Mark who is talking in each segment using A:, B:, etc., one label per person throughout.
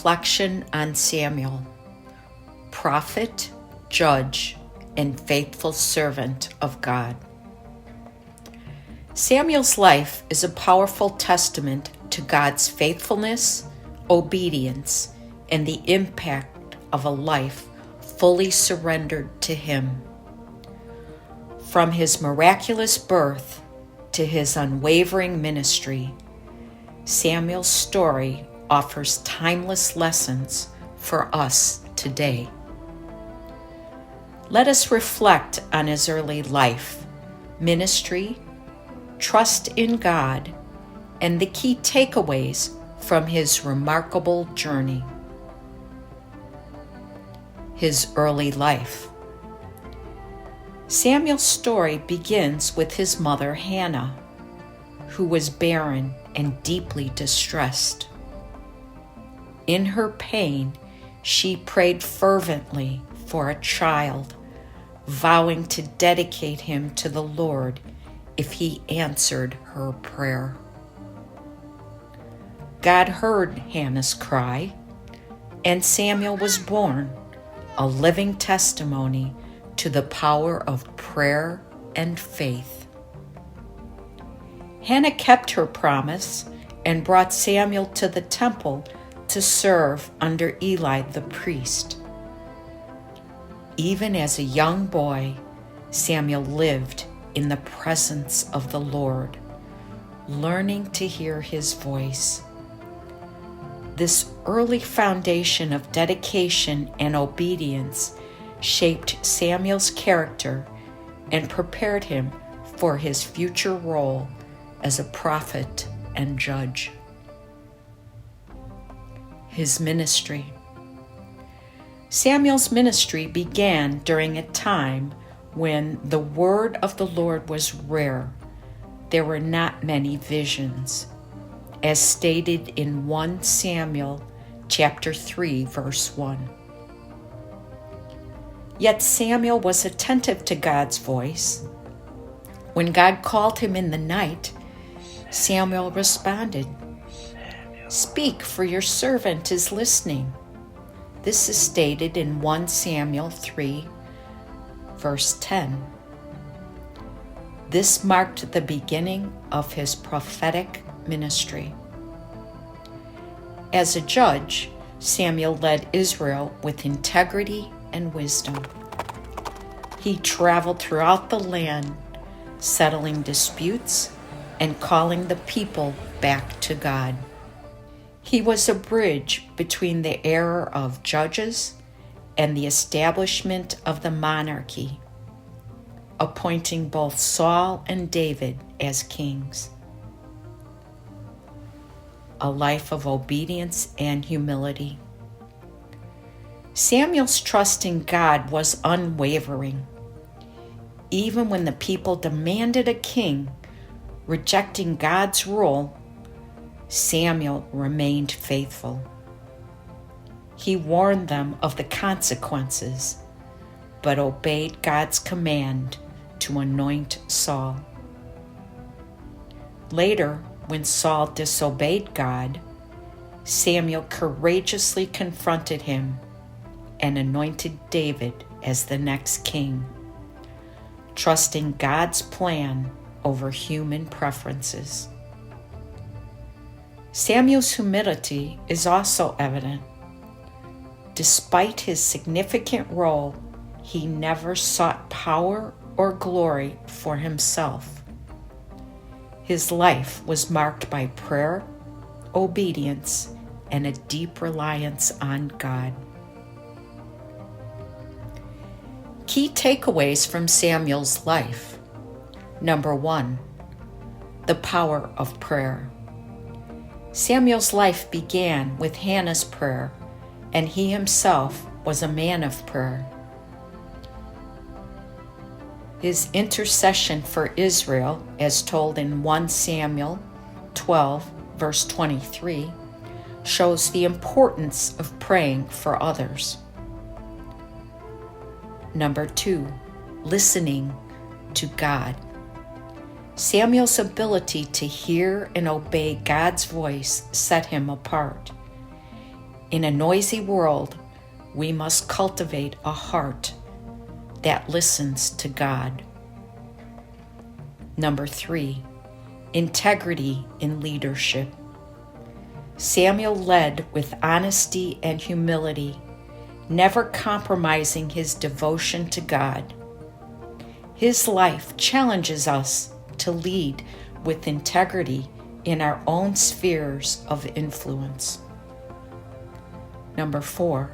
A: reflection on Samuel, prophet, judge, and faithful servant of God. Samuel's life is a powerful testament to God's faithfulness, obedience, and the impact of a life fully surrendered to Him. From his miraculous birth to his unwavering ministry, Samuel's story offers timeless lessons for us today. Let us reflect on his early life, ministry, trust in God, and the key takeaways from his remarkable journey. His early life. Samuel's story begins with his mother Hannah, who was barren and deeply distressed. In her pain, she prayed fervently for a child, vowing to dedicate him to the Lord if he answered her prayer. God heard Hannah's cry, and Samuel was born, a living testimony to the power of prayer and faith. Hannah kept her promise and brought Samuel to the temple to serve under Eli the priest. Even as a young boy, Samuel lived in the presence of the Lord, learning to hear his voice. This early foundation of dedication and obedience shaped Samuel's character and prepared him for his future role as a prophet and judge. His ministry. Samuel's ministry began during a time when the word of the Lord was rare. There were not many visions, as stated in 1 Samuel chapter 3, verse 1. Yet Samuel was attentive to God's voice. When God called him in the night, Samuel responded, "Speak, for your servant is listening." This is stated in 1 Samuel 3, verse 10. This marked the beginning of his prophetic ministry. As a judge, Samuel led Israel with integrity and wisdom. He traveled throughout the land, settling disputes and calling the people back to God. He was a bridge between the era of judges and the establishment of the monarchy, appointing both Saul and David as kings. A life of obedience and humility. Samuel's trust in God was unwavering. Even when the people demanded a king, rejecting God's rule, Samuel remained faithful. He warned them of the consequences, but obeyed God's command to anoint Saul. Later, when Saul disobeyed God, Samuel courageously confronted him and anointed David as the next king, trusting God's plan over human preferences. Samuel's humility is also evident. Despite his significant role, he never sought power or glory for himself. His life was marked by prayer, obedience, and a deep reliance on God. Key takeaways from Samuel's life. Number 1, the power of prayer. Samuel's life began with Hannah's prayer, and he himself was a man of prayer. His intercession for Israel, as told in 1 Samuel 12, verse 23, shows the importance of praying for others. Number 2, listening to God. Samuel's ability to hear and obey God's voice set him apart. In a noisy world, we must cultivate a heart that listens to God. Number 3, integrity in leadership. Samuel led with honesty and humility, never compromising his devotion to God. His life challenges us to lead with integrity in our own spheres of influence. Number 4,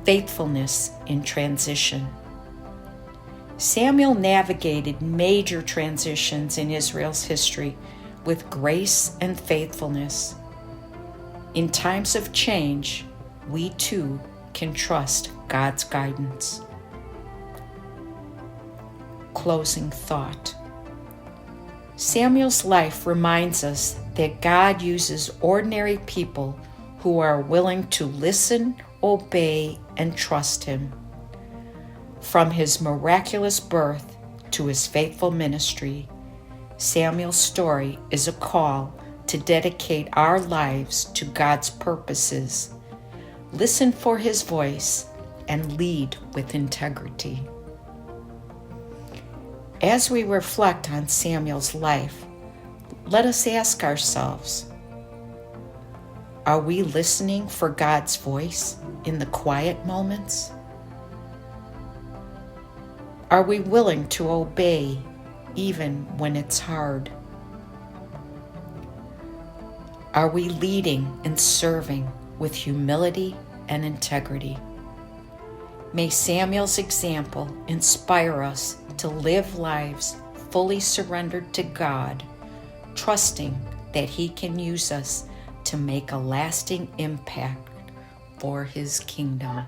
A: faithfulness in transition. Samuel navigated major transitions in Israel's history with grace and faithfulness. In times of change, we too can trust God's guidance. Closing thought. Samuel's life reminds us that God uses ordinary people who are willing to listen, obey, and trust Him. From his miraculous birth to his faithful ministry, Samuel's story is a call to dedicate our lives to God's purposes, listen for His voice, and lead with integrity. As we reflect on Samuel's life, let us ask ourselves, are we listening for God's voice in the quiet moments? Are we willing to obey even when it's hard? Are we leading and serving with humility and integrity? May Samuel's example inspire us to live lives fully surrendered to God, trusting that He can use us to make a lasting impact for His kingdom.